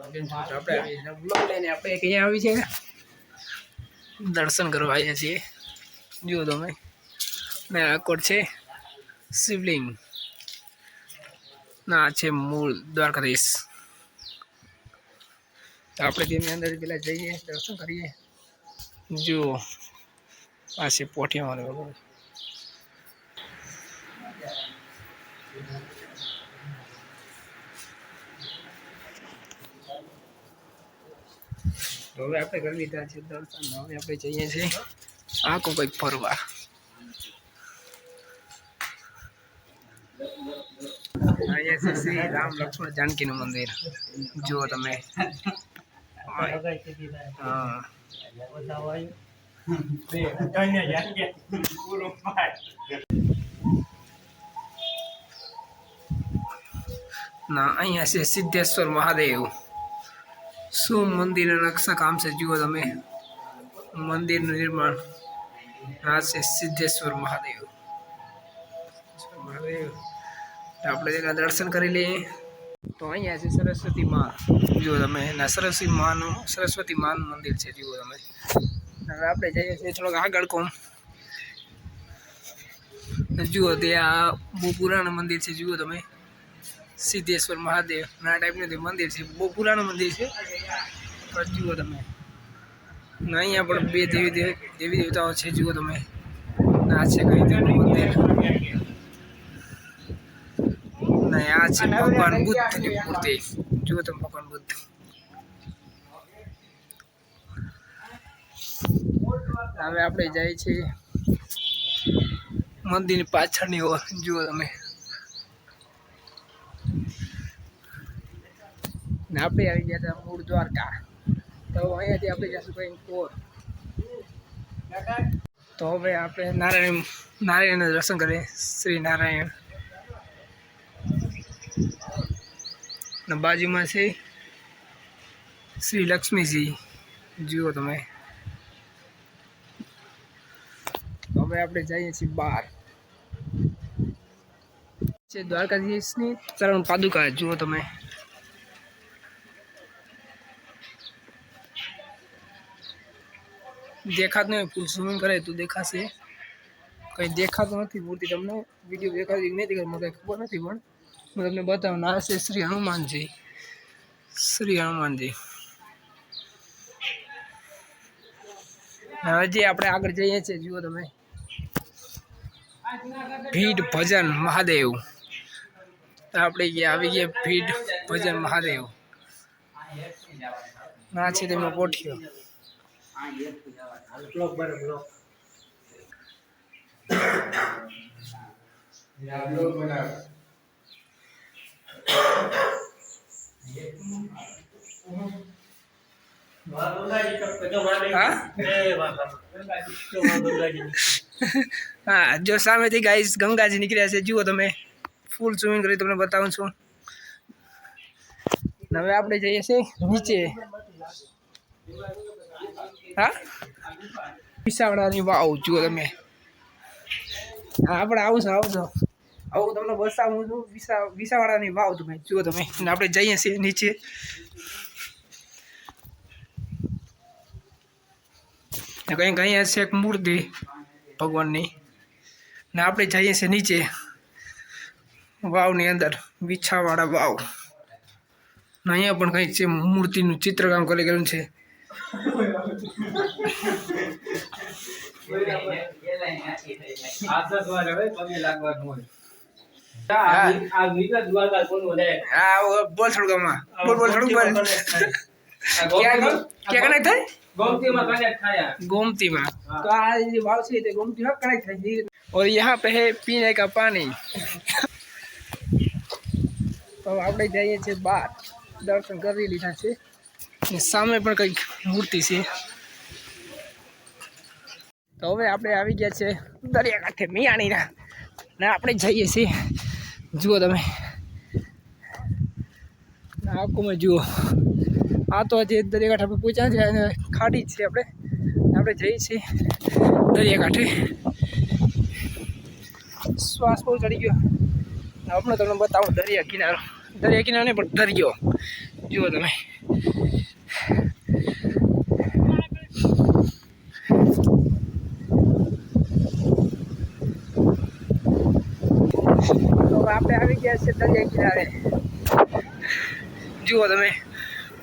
આપણે બ્લોગ લઈને આપણે અહીંયા આવી છે દર્શન કરવા આવ્યા છીએ. જુઓ તમે ને આ કોટ છે શિવલિંગ ના છે મૂળ દ્વારકાધીશ. તો આપણે તેની અંદર પેલા જઈએ દર્શન કરીએ. જુઓ આ છે પોઠિયાવાળો વગર. તો હવે આપણે કરી લીધા છે દર્શન. હવે આપણે જઈએ છીએ આખું કંઈક ફરવા. અહીંયા છે શ્રી રામ લક્ષ્મણ જાનકીનું મંદિર. જુઓ તમે. હા ના અહીંયા છે સિદ્ધેશ્વર મહાદેવ. શું મંદિરના નકશા કામ છે જુઓ તમે. મંદિરનું નિર્માણ. આ છે સિદ્ધેશ્વર મહાદેવ. આપણે તેના દર્શન કરી લઈએ. તો અહીંયા છે સરસ્વતી માં. જુઓ તમે એના સરસ્વતી માનું મંદિર છે. જુઓ તમે. હવે આપણે જઈએ છીએ થોડોક આગળ કોમ. જુઓ તે આ બહુ પુરાણું મંદિર છે. જુઓ તમે સિદ્ધેશ્વર મહાદેવ ના ટાઈપનું તે મંદિર છે. બહુ પુરાણું મંદિર છે. પણ જુઓ તમે અહીંયા પણ બે દેવી દેવતાઓ છે. જુઓ તમે આ છે કઈ તેનું મંદિર. આ છે ભગવાન બુદ્ધની મૂર્તિ. જુઓ તમે ભગવાન બુદ્ધ. હવે આપણે જાય છીએ મંદિરની પાછળની ઓર. જુઓ તમે ને આપણે આવી ગયા હતા મૂળ દ્વારકા. તો અહીંયાથી આપણે જઈશું કંઈક ઓર. તો હવે આપણે નારાયણના દર્શન કરીએ. શ્રી નારાયણ બાજુમાં છે શ્રી લક્ષ્મીજી. જુઓ તમે. હવે આપણે જઈએ છીએ બહાર. છે દ્વારકાધીશની ચરણ પાદુકા. જુઓ તમે. દેખાતું નહીં. ફૂલ સ્વિમિંગ કરે તો દેખાશે. કંઈ દેખાતું નથી મૂર્તિ તમને. વિડીયો દેખાતી નથી મને કંઈ ખબર નથી. પણ હું તમને બતાવું. આ છે શ્રી હનુમાનજી. શ્રી હનુમાનજી. હવે જે આપણે આગળ જઈએ છીએ જુઓ તમે ભીડ ભજન મહાદેવ. આપણે આવી ગયા ભીડ ભજન મહાદેવ. ના છે તેમનો પોઠિયો. હા જો સામેથી ગાઈસ ગંગાજી નીકળ્યા છે. જુઓ તમે ફૂલ સ્વિમિંગ કરી તમને બતાવું છું. હવે આપણે જઈએ છીએ નીચે. હા વિસાવડાની વાવ. જુઓ તમે. હા આપણે આવશો આવું તમને બતાવું છું. વિસાવડાની વાવ તમે જુઓ તમે. આપણે જઈએ છીએ નીચે. કંઈક અહીંયા છે એક મૂર્તિ ભગવાનની. ને આપણે જઈએ છીએ નીચે વાવની અંદર. વિછાવાળા વાવ. અહીંયા પણ કંઈક છે મૂર્તિનું ચિત્રકામ કરી ગયેલું છે. બોલ થોડું બોલ થોડું બોલ. ક્યાં કનેક્ટ થાય? गोमती में. तो आज वाव से गोमती में कनेक्ट है. और यहाँ पे है पीने का पानी. तो આપણે જઈએ છીએ બહાર. દર્શન કરી લીધા છે. સામે પણ કંઈક મૂર્તિ છે. તો હવે આપણે આવી ગયા છે દરિયાકાંઠે મિયાણીના. ને આપણે જઈએ છીએ. જુઓ તમે આંખોમાં જુઓ. આ તો હજી દરિયાકાંઠે આપણે પહોંચ્યા છે અને ખાડી જ છે. આપણે જઈએ છીએ દરિયાકાંઠે. શ્વાસ બહુ ચડી ગયો. આપણે તમને બતાવો દરિયા કિનારો નહીં પણ દરિયો. જુઓ તમે આપણે આવી ગયા છે દરિયા કિનારે. જુઓ તમે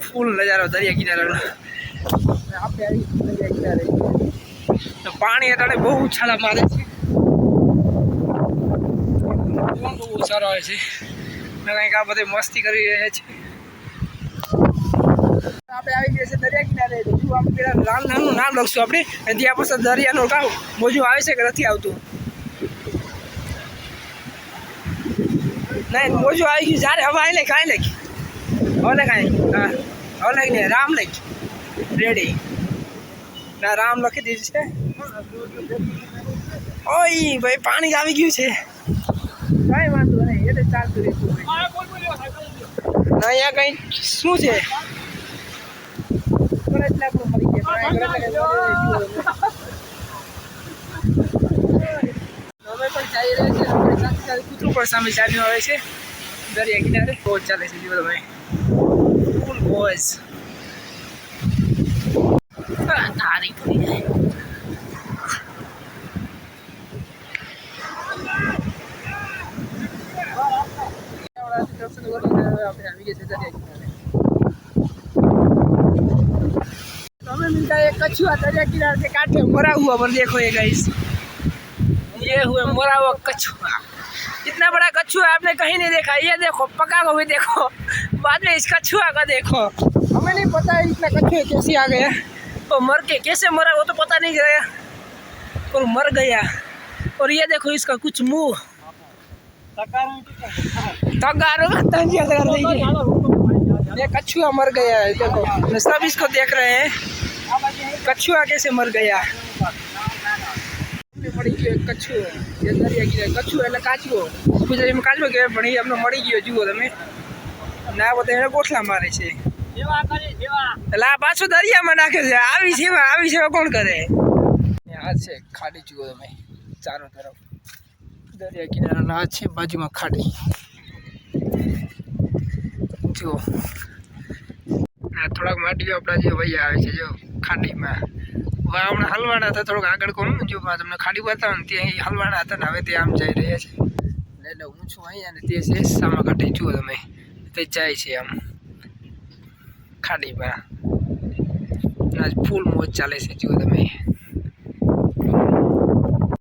ફૂલ નજારો દરિયા કિનારાનો. આપણે આવી દરિયા કિનારે પાણી અત્યારે બહુ ઉછાળા મારે છે. બહુ સારો આવે છે ને કંઈક આ બધે મસ્તી કરી રહ્યા છે. આપણે આવી ગયા છે દરિયા કિનારે. જો આપણે પેલા નાનું નામ લખશું આપણે ત્યાં પછી દરિયાનું કામ મોજું આવે છે કે નથી આવતું. નહીં મોજું આવી ગયું જ્યારે હવે આવી લે કાંઈ લખી હવે કાંઈ હા હવે લખી ને રામ લખી રેડી ના રામ લખી દીધું છે. ઓય ભાઈ પાણી આવી ગયું છે. કાંઈ વાંધો નહીં એટલે ચાલતું રહેતું. અહીંયા કંઈ શું છે અમે પણ જઈ રહ્યા છીએ. કૂતરું પણ સામે ચાલ્યું આવે છે દરિયા કિનારે. બહુ ચાલે છે જો તમે ફૂલ બોઝ તારી પડી જાય. આપણે આવી ગયા છે દરિયા કિનારે. हमें मिलता है कछुआ दरिया किनारे से काट के मरा हुआ पर देखो ये गाइस ये हुए मरा हुआ कछुआ. इतना बड़ा कछुआ आपने कहीं नहीं देखा. ये देखो पका को भी देखो बाद में इस कछुआ का देखो. हमें नहीं पता है इतना कछुआ कैसे आ गया और मर के कैसे मरा वो तो पता नहीं गया और मर गया. और ये देखो इसका कुछ मुंह तगारो ये कछुआ मर गया है. देखो सब इसको देख रहे हैं कछुआ कैसे मर गया. મળી ગયો કચ્છું એ દરિયા કિનારે. કચ્છું એટલે કાચવો ગુજરાતીમાં કાચવો કહેવાય પણ એ અમને મળી ગયો. જુઓ તમે ના બધા એને ગોઠલા મારે છે એટલે આ પાછો દરિયામાં નાખે છે. આવી સેવા કોણ કરે. આ છે ખાડી. જુઓ તમે ચારો તરફ દરિયા કિનારાના આ છે બાજુમાં ખાડી. જુઓ થોડાક માટીઓ આપણા જે વહી આવે છે જો ખાડીમાં. હમણાં હલવાના હતા થોડુંક આગળ કોણ જો તમને ખાડી બતાવો ને ત્યાં હલવાના હતા ને હવે તે આમ જઈ રહ્યા છે. એટલે ઊંચું અહીંયા ને તે છે સામા કાંઠે. જુઓ તમે તે જાય છે આમ ખાડીમાં. ફૂલ મોજ ચાલે છે જુઓ તમે.